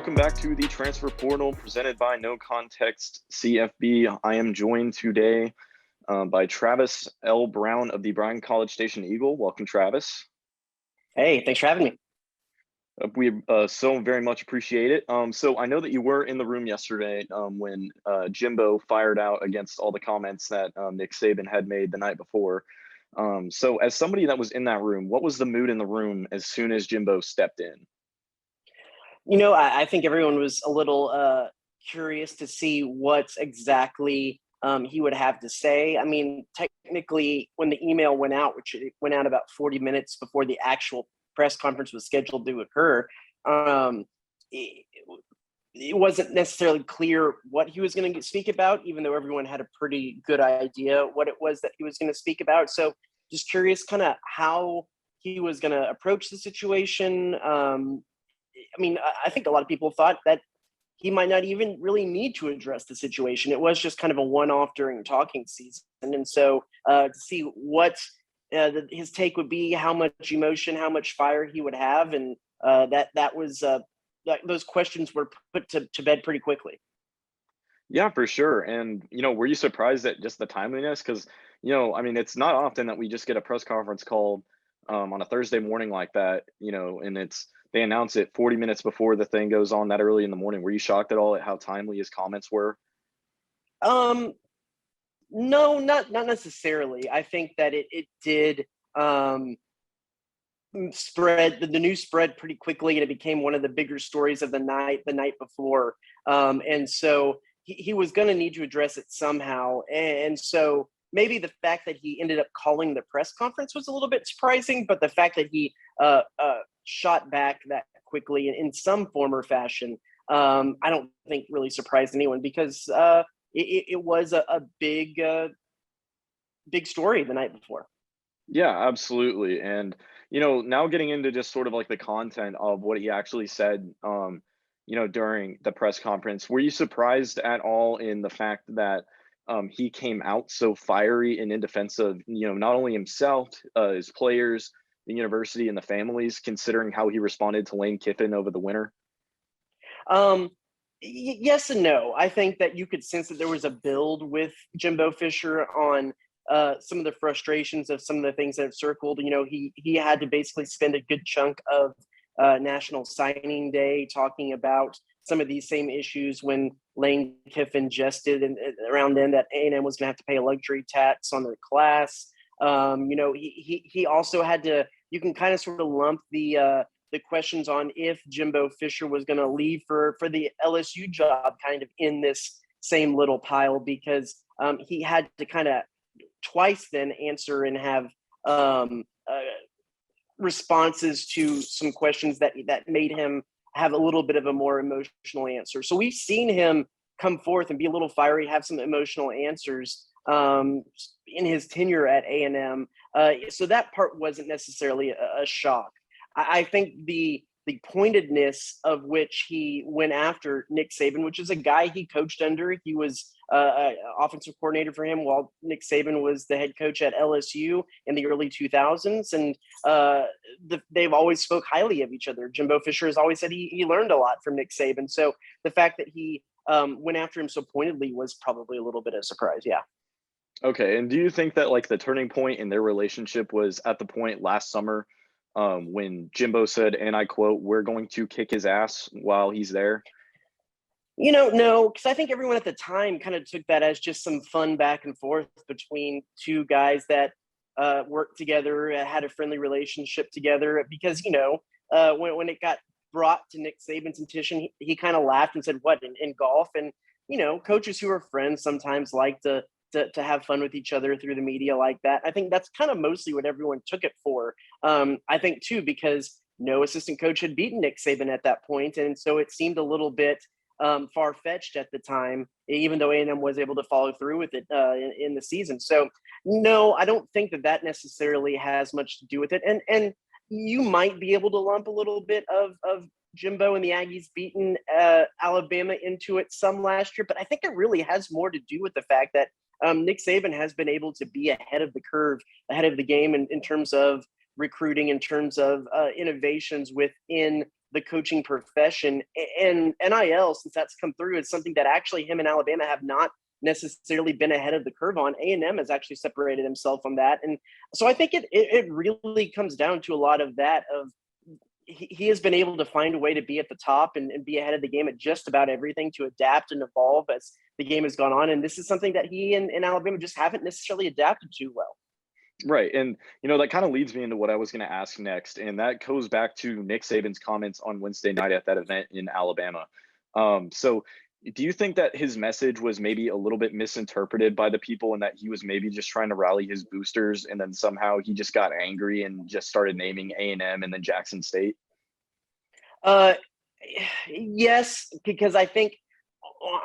welcome back to the Transfer Portal presented by NoContextCFB. I am joined today by Travis L. Brown of the Bryan College Station Eagle. Welcome, Travis. Hey, thanks for having me. We so very much appreciate it. So I know that you were in the room yesterday when Jimbo fired out against all the comments that Nick Saban had made the night before. So as somebody that was in that room, what was the mood in the room as soon as Jimbo stepped in? You know, I think everyone was a little curious to see what exactly he would have to say. I mean, technically, when the email went out, which it went out about 40 minutes before the actual press conference was scheduled to occur, it wasn't necessarily clear what he was going to speak about, even though everyone had a pretty good idea what it was that he was going to speak about. So just curious kind of how he was going to approach the situation. I mean, I think a lot of people thought that he might not even really need to address the situation. It was just kind of a one-off during talking season. And so to see what his take would be, how much emotion, how much fire he would have, and that was those questions were put to bed pretty quickly. Yeah, for sure. And, were you surprised at just the timeliness? Because, I mean, it's not often that we just get a press conference called on a Thursday morning like that, and they announce it 40 minutes before the thing goes on that early in the morning. Were you shocked at all at how timely his comments were? No, not necessarily. I think that it did spread, the news spread pretty quickly, and it became one of the bigger stories of the night before. And so he was going to need to address it somehow. And so maybe the fact that he ended up calling the press conference was a little bit surprising, but the fact that he shot back that quickly in some form or fashion, I don't think really surprised anyone, because it was a big story the night before. Yeah, absolutely. And, now getting into just sort of like the content of what he actually said, during the press conference, were you surprised at all in the fact that he came out so fiery and in defense of, not only himself, his players, the university, and the families, considering how he responded to Lane Kiffin over the winter? Yes and no. I think that you could sense that there was a build with Jimbo Fisher on some of the frustrations of some of the things that have circled. He had to basically spend a good chunk of National Signing Day talking about some of these same issues when Lane Kiffin jested and around then that A&M was going to have to pay a luxury tax on their class. He also had to. You can kind of sort of lump the questions on if Jimbo Fisher was going to leave for the LSU job kind of in this same little pile, because he had to kind of twice then answer and have responses to some questions that made him have a little bit of a more emotional answer. So we've seen him come forth and be a little fiery, have some emotional answers in his tenure at A&M. So that part wasn't necessarily a shock. I think the pointedness of which he went after Nick Saban, which is a guy he coached under. He was offensive coordinator for him while Nick Saban was the head coach at LSU in the early 2000s. And they've always spoke highly of each other. Jimbo Fisher has always said he learned a lot from Nick Saban. So the fact that he went after him so pointedly was probably a little bit of a surprise. Yeah. Okay. And do you think that like the turning point in their relationship was at the point last summer when Jimbo said, and I quote, "We're going to kick his ass while he's there"? No, because I think everyone at the time kind of took that as just some fun back and forth between two guys that worked together, had a friendly relationship together. Because, when it got brought to Nick Saban's attention, he kind of laughed and said, "What, in golf?" And, coaches who are friends sometimes like to have fun with each other through the media like that. I think that's kind of mostly what everyone took it for. I think, too, because no assistant coach had beaten Nick Saban at that point. And so it seemed a little bit far-fetched at the time, even though A&M was able to follow through with it in the season. So, no, I don't think that necessarily has much to do with it. And you might be able to lump a little bit of Jimbo and the Aggies beating Alabama into it some last year, but I think it really has more to do with the fact that Nick Saban has been able to be ahead of the curve, ahead of the game in terms of recruiting, in terms of innovations within the coaching profession. And NIL, since that's come through, is something that actually him and Alabama have not necessarily been ahead of the curve on. A&M has actually separated himself from that. And so I think it really comes down to a lot of that of he has been able to find a way to be at the top and be ahead of the game at just about everything, to adapt and evolve as the game has gone on. And this is something that he and Alabama just haven't necessarily adapted to well. Right. And, that kind of leads me into what I was going to ask next. And that goes back to Nick Saban's comments on Wednesday night at that event in Alabama. So do you think that his message was maybe a little bit misinterpreted by the people, and that he was maybe just trying to rally his boosters, and then somehow he just got angry and just started naming A&M and then Jackson State? Yes, because I think,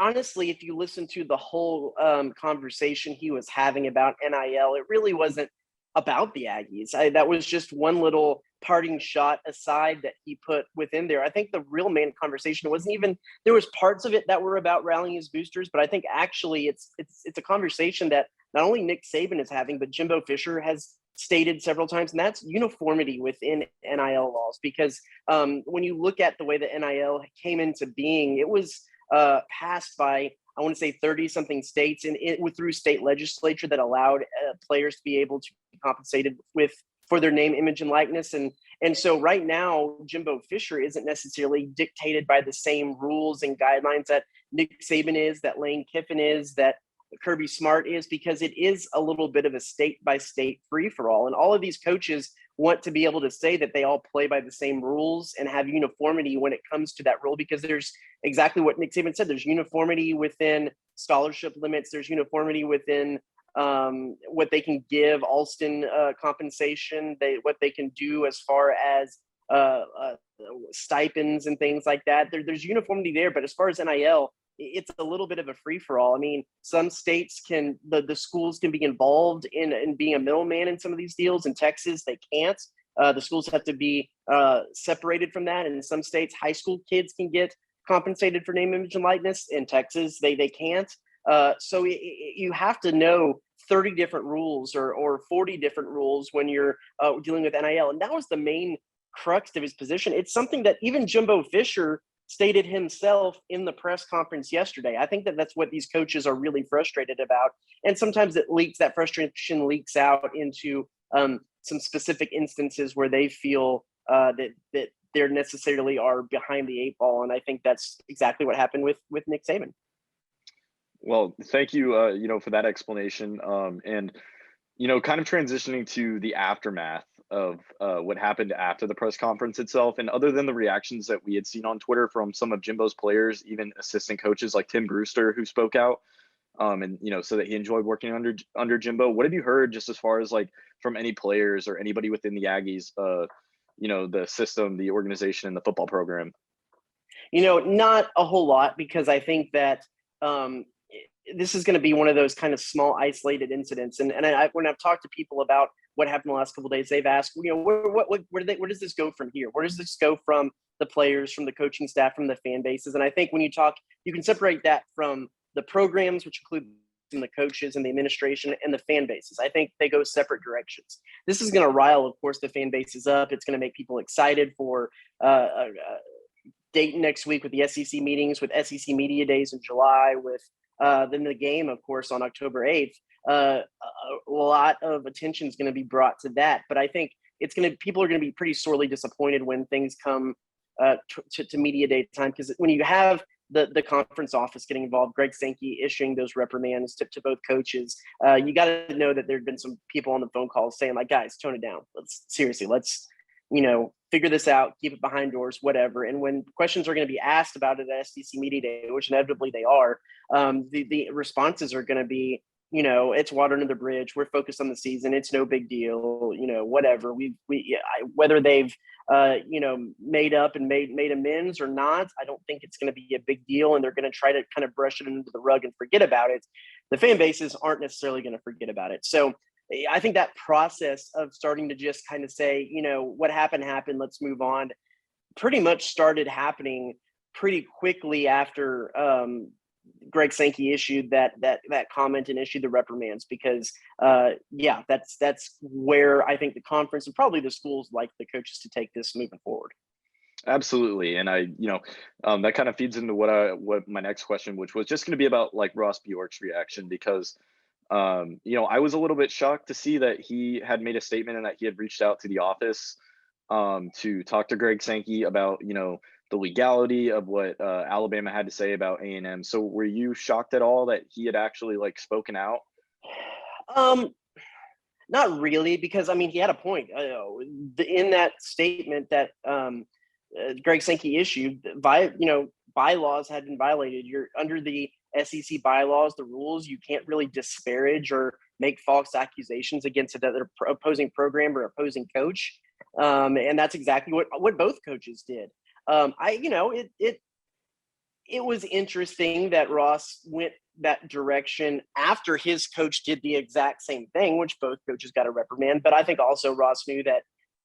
honestly, if you listen to the whole conversation he was having about NIL, it really wasn't about the Aggies. That was just one little parting shot aside that he put within there. I think the real main conversation wasn't even, there was parts of it that were about rallying his boosters, but I think actually it's a conversation that not only Nick Saban is having, but Jimbo Fisher has stated several times, and that's uniformity within NIL laws. Because when you look at the way that NIL came into being, it was passed by, I want to say 30 something states, and it went through state legislature that allowed players to be able to be compensated for their name, image, and likeness. And so right now, Jimbo Fisher isn't necessarily dictated by the same rules and guidelines that Nick Saban is, that Lane Kiffin is, that Kirby Smart is, because it is a little bit of a state by state free for all. And all of these coaches want to be able to say that they all play by the same rules and have uniformity when it comes to that rule, because there's exactly what Nick Saban said. There's uniformity within scholarship limits. There's uniformity within what they can give Alston compensation, what they can do as far as stipends and things like that. There's uniformity there, but as far as NIL, it's a little bit of a free for all. I mean, some states can, the schools can be involved in being a middleman in some of these deals. In Texas, they can't. The schools have to be separated from that. And in some states, high school kids can get compensated for name, image, and likeness. In Texas, they can't. So you have to know 30 different rules or 40 different rules when you're dealing with NIL. And that was the main crux of his position. It's something that even Jimbo Fisher stated himself in the press conference yesterday. I think that that's what these coaches are really frustrated about. And sometimes that frustration leaks out into some specific instances where they feel that they're necessarily are behind the eight ball. And I think that's exactly what happened with Nick Saban. Well, thank you, for that explanation. And, kind of transitioning to the aftermath of what happened after the press conference itself. And other than the reactions that we had seen on Twitter from some of Jimbo's players, even assistant coaches like Tim Brewster, who spoke out, and, so that he enjoyed working under Jimbo. What have you heard just as far as like from any players or anybody within the Aggies, the system, the organization, and the football program? Not a whole lot, because I think that this is going to be one of those kind of small isolated incidents. And when I've talked to people about what happened the last couple of days, they've asked, where does this go from here? Where does this go from the players, from the coaching staff, from the fan bases? And I think when you can separate that from the programs, which include the coaches and the administration, and the fan bases. I think they go separate directions. This is going to rile, of course, the fan bases up. It's going to make people excited for Dayton next week with the SEC meetings, with SEC media days in July, with then the game, of course, on October 8th. A lot of attention is going to be brought to that. But I think people are going to be pretty sorely disappointed when things come to media day time, because when you have the conference office getting involved, Greg Sankey issuing those reprimands to both coaches, you got to know that there'd been some people on the phone calls saying, like, guys, tone it down. Let's figure this out, keep it behind doors, whatever. And when questions are going to be asked about it at SEC Media Day, which inevitably they are, the responses are going to be, it's water under the bridge. We're focused on the season. It's no big deal. Whatever. Whether they've, made up and made amends or not, I don't think it's going to be a big deal. And they're going to try to kind of brush it under the rug and forget about it. The fan bases aren't necessarily going to forget about it. So I think that process of starting to just kind of say, what happened, let's move on, pretty much started happening pretty quickly after Greg Sankey issued that comment and issued the reprimands, because that's where I think the conference and probably the schools like the coaches to take this moving forward. Absolutely, and that kind of feeds into what my next question, which was just going to be about like Ross Bjork's reaction, because I was a little bit shocked to see that he had made a statement and that he had reached out to the office to talk to Greg Sankey about the legality of what Alabama had to say about A&M. So were you shocked at all that he had actually like spoken out? Um, Not really, because I mean he had a point in that statement that Greg Sankey issued. Bylaws had been violated. You're under the SEC bylaws, the rules. You can't really disparage or make false accusations against another opposing program or opposing coach, and that's exactly what both coaches did. It was interesting that Ross went that direction after his coach did the exact same thing, which both coaches got a reprimand. But I think also Ross knew that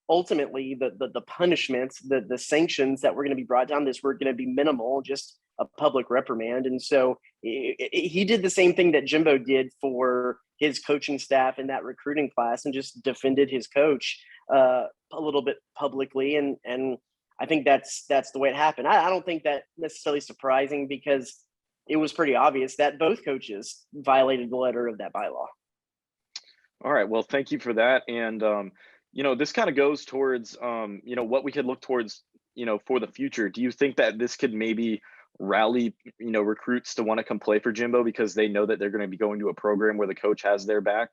ultimately the punishments, the sanctions that were going to be brought down this were going to be minimal, just a public reprimand. And so he did the same thing that Jimbo did for his coaching staff in that recruiting class and just defended his coach a little bit publicly. And I think that's the way it happened. I don't think that necessarily surprising, because it was pretty obvious that both coaches violated the letter of that bylaw. All right, well, thank you for that. And this kind of goes towards what we could look towards for the future. Do you think that this could maybe rally recruits to want to come play for Jimbo because they know that they're going to be going to a program where the coach has their back?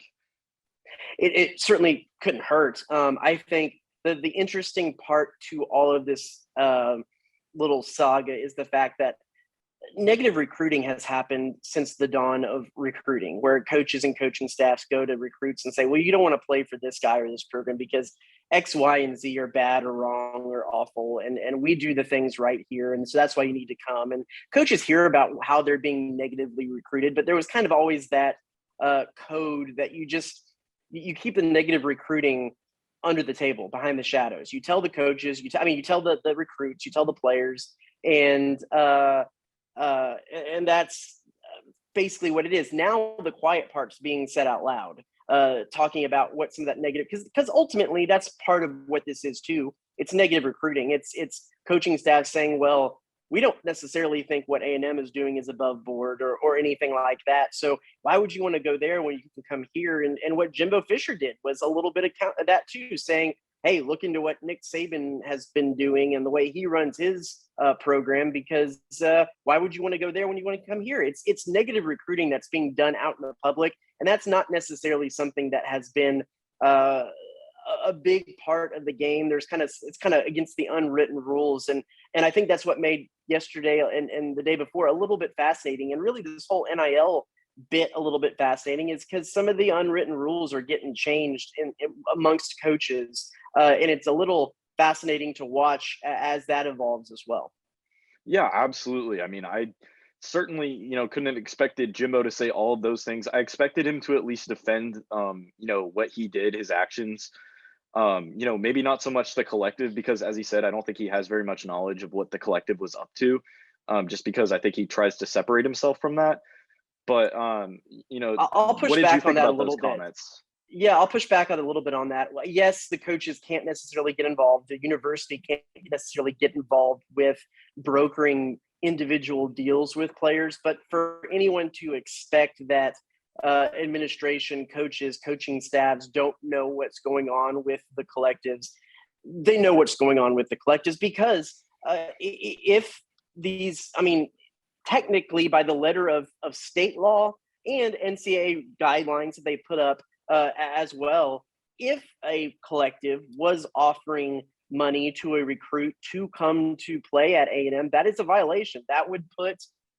It certainly couldn't hurt. I think the interesting part to all of this little saga is the fact that negative recruiting has happened since the dawn of recruiting, where coaches and coaching staffs go to recruits and say, well, you don't want to play for this guy or this program because X, Y, and Z are bad or wrong or awful. And we do the things right here. And so that's why you need to come. And coaches hear about how they're being negatively recruited, but there was kind of always that code that you keep the negative recruiting under the table, behind the shadows. You tell the coaches, you tell the recruits, you tell the players, and that's basically what it is. Now the quiet part's being said out loud, talking about what some of that negative, because ultimately that's part of what this is too. It's negative recruiting. It's coaching staff saying, well, we don't necessarily think what A&M is doing is above board or anything like that. So why would you want to go there when you can come here? And what Jimbo Fisher did was a little bit of that too, saying, hey, look into what Nick Saban has been doing and the way he runs his program, because why would you want to go there when you want to come here? It's negative recruiting that's being done out in the public. And that's not necessarily something that has been a big part of the game. It's kind of against the unwritten rules. And I think that's what made yesterday and the day before a little bit fascinating. And really this whole NIL bit a little bit fascinating is because some of the unwritten rules are getting changed in amongst coaches. And it's a little fascinating to watch as that evolves as well. Yeah, absolutely. I mean, I certainly, couldn't have expected Jimbo to say all of those things. I expected him to at least defend, what he did, his actions. Maybe not so much the collective, because as he said, I don't think he has very much knowledge of what the collective was up to, just because I think he tries to separate himself from that. But, I'll push what did you back think on that a about those little bit. comments? Yeah, I'll push back on a little bit on that. Yes, the coaches can't necessarily get involved. The university can't necessarily get involved with brokering individual deals with players. But for anyone to expect that administration, coaches, coaching staffs don't know what's going on with the collectives, they know what's going on with the collectives, because if these, technically by the letter of state law and NCAA guidelines that they put up, as well, if a collective was offering money to a recruit to come to play at A&M, that is a violation. That would put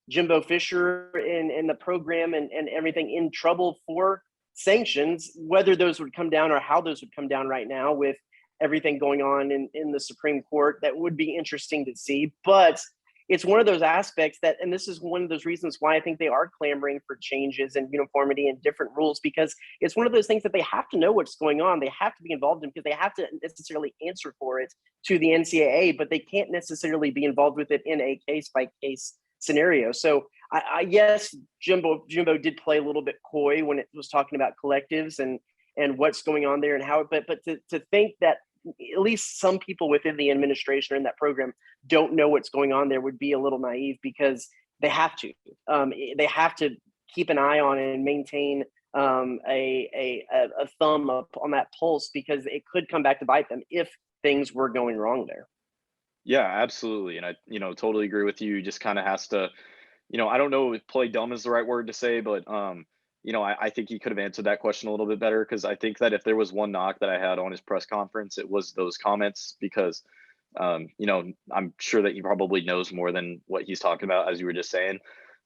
Jimbo Fisher and the program and everything in trouble for sanctions. Whether those would come down or how those would come down right now with everything going on in the Supreme Court, that would be interesting to see. But it's one of those aspects that, and this is one of those reasons why I think they are clamoring for changes and uniformity and different rules, because it's one of those things that they have to know what's going on. They have to be involved in, because they have to necessarily answer for it to the NCAA, but they can't necessarily be involved with it in a case by case scenario. So I yes, Jimbo did play a little bit coy when it was talking about collectives and what's going on there and how, but to think that at least some people within the administration or in that program don't know what's going on there would be a little naive, because they have to. They have to keep an eye on it and maintain a thumb up on that pulse, because it could come back to bite them if things were going wrong there. Yeah, absolutely. And I, totally agree with you. Just kind of has to, I don't know if play dumb is the right word to say, but, I think he could have answered that question a little bit better, because I think that if there was one knock that I had on his press conference, it was those comments, because, I'm sure that he probably knows more than what he's talking about, as you were just saying.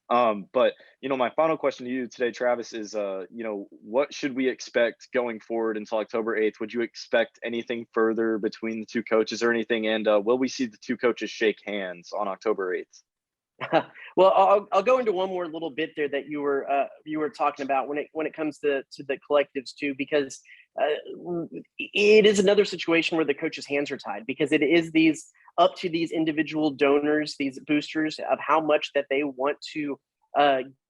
But my final question to you today, Travis, is what should we expect going forward until October 8th? Would you expect anything further between the two coaches or anything? And will we see the two coaches shake hands on October 8th? Well, I'll go into one more little bit there that you were talking about when it comes to the collectives too, because it is another situation where the coaches' hands are tied, because it is up to these individual donors, these boosters, of how much that they want to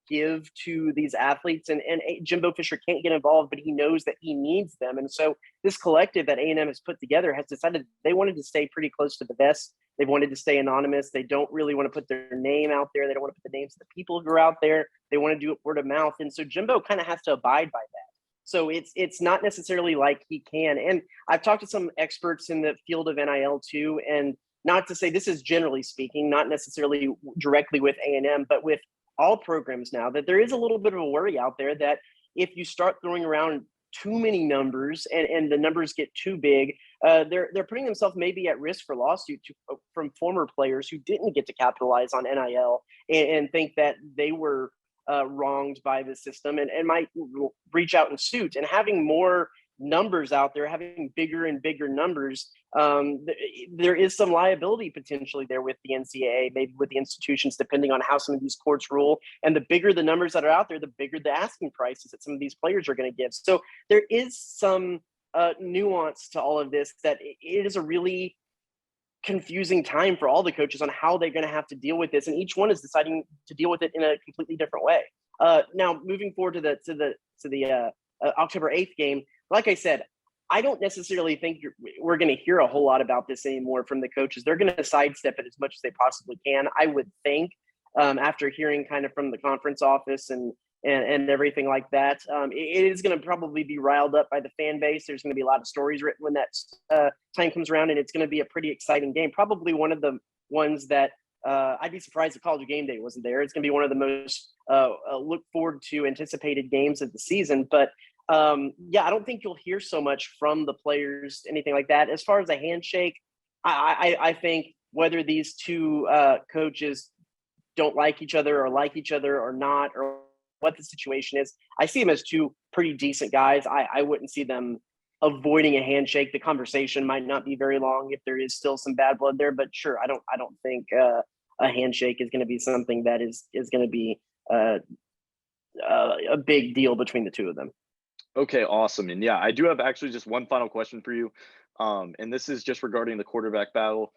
give to these athletes. And Jimbo Fisher can't get involved, but he knows that he needs them. And so this collective that A&M has put together has decided they wanted to stay pretty close to the vest. They've wanted to stay anonymous. They don't really want to put their name out there. They don't want to put the names of the people who are out there. They want to do it word of mouth. And so Jimbo kind of has to abide by that. So it's not necessarily like he can. And I've talked to some experts in the field of NIL too, and not to say, this is generally speaking, not necessarily directly with A&M, but with all programs now, that there is a little bit of a worry out there that if you start throwing around too many numbers and the numbers get too big, they're putting themselves maybe at risk for lawsuit from former players who didn't get to capitalize on NIL and think that they were wronged by the system and might reach out and suit. And having more numbers out there, having bigger and bigger numbers, there is some liability potentially there with the NCAA, maybe with the institutions, depending on how some of these courts rule. And the bigger the numbers that are out there, the bigger the asking prices that some of these players are going to give. So there is some nuance to all of this, that it is a really confusing time for all the coaches on how they're going to have to deal with this, and each one is deciding to deal with it in a completely different way. Now, moving forward to the October 8th game, like I said, I don't necessarily think we're going to hear a whole lot about this anymore from the coaches. They're going to sidestep it as much as they possibly can, I would think, after hearing kind of from the conference office and everything like that. It is going to probably be riled up by the fan base. There's going to be a lot of stories written when that time comes around, and it's going to be a pretty exciting game. Probably one of the ones that I'd be surprised if College Game Day wasn't there. It's going to be one of the most looked forward to, anticipated games of the season. But I don't think you'll hear so much from the players, anything like that. As far as a handshake, I think whether these two coaches don't like each other or not, or what the situation is, I see them as two pretty decent guys. I wouldn't see them avoiding a handshake. The conversation might not be very long if there is still some bad blood there, but sure, I don't think a handshake is going to be something that is going to be a big deal between the two of them. Okay, awesome. And yeah, I do have actually just one final question for you. And this is just regarding the quarterback battle.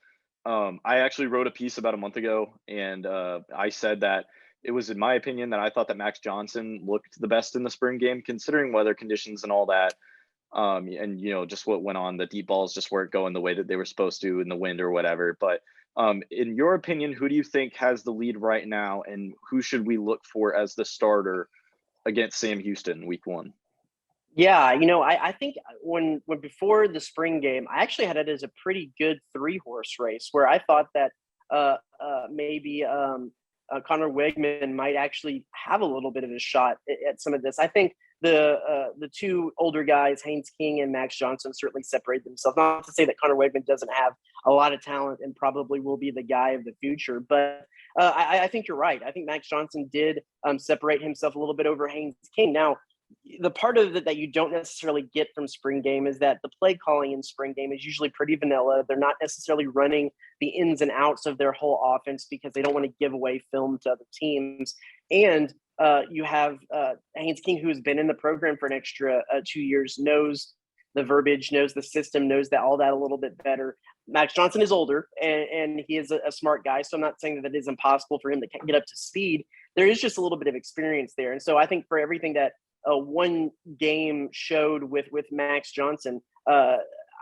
I actually wrote a piece about a month ago, and I said that it was, in my opinion, that I thought that Max Johnson looked the best in the spring game, considering weather conditions and all that. And just what went on, the deep balls just weren't going the way that they were supposed to in the wind or whatever. But in your opinion, who do you think has the lead right now, and who should we look for as the starter against Sam Houston week 1? Yeah, I think when before the spring game, I actually had it as a pretty good 3-horse race, where I thought that maybe Connor Wegman might actually have a little bit of a shot at some of this. I think the two older guys, Haynes King and Max Johnson, certainly separate themselves. Not to say that Connor Wegman doesn't have a lot of talent and probably will be the guy of the future, but I think you're right. I think Max Johnson did separate himself a little bit over Haynes King. Now, the part of it that you don't necessarily get from spring game is that the play calling in spring game is usually pretty vanilla. They're not necessarily running the ins and outs of their whole offense because they don't want to give away film to other teams. And you have Haynes King, who's been in the program for an extra 2 years, knows the verbiage, knows the system, knows that all that a little bit better. Max Johnson is older, and he is a smart guy. So I'm not saying that it is impossible for him to get up to speed. There is just a little bit of experience there. And so I think for everything that one game showed with Max Johnson,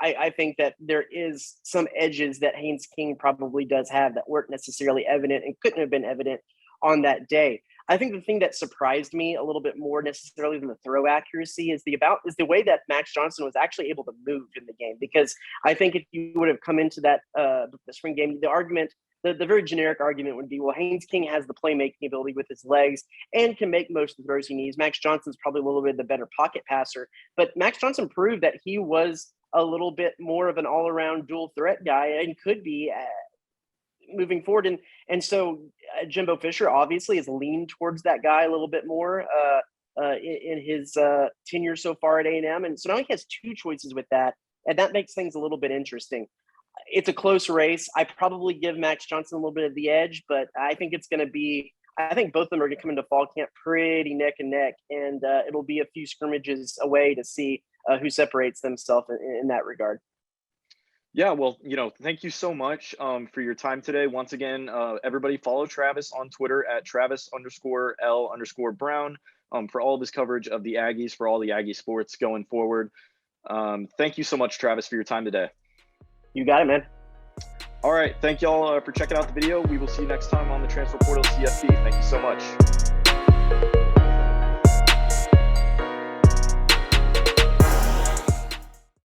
I think that there is some edges that Haynes King probably does have that weren't necessarily evident and couldn't have been evident on that day. I think the thing that surprised me a little bit more necessarily than the throw accuracy is the way that Max Johnson was actually able to move in the game. Because I think if you would have come into that the spring game, the very generic argument would be, well, Haynes King has the playmaking ability with his legs and can make most of the throws he needs. Max Johnson's probably a little bit the better pocket passer, but Max Johnson proved that he was a little bit more of an all-around dual threat guy and could be moving forward. And so Jimbo Fisher obviously has leaned towards that guy a little bit more in his tenure so far at A&M. And so now he has two choices with that. And that makes things a little bit interesting. It's a close race. I probably give Max Johnson a little bit of the edge, but I think I think both of them are going to come into fall camp pretty neck and neck. And it'll be a few scrimmages away to see who separates themselves in that regard. Yeah, well, thank you so much for your time today. Once again, everybody follow Travis on Twitter at Travis_L_Brown for all of his coverage of the Aggies, for all the Aggie sports going forward. Thank you so much, Travis, for your time today. You got it, man. All right. Thank y'all for checking out the video. We will see you next time on the Transfer Portal CFB. Thank you so much.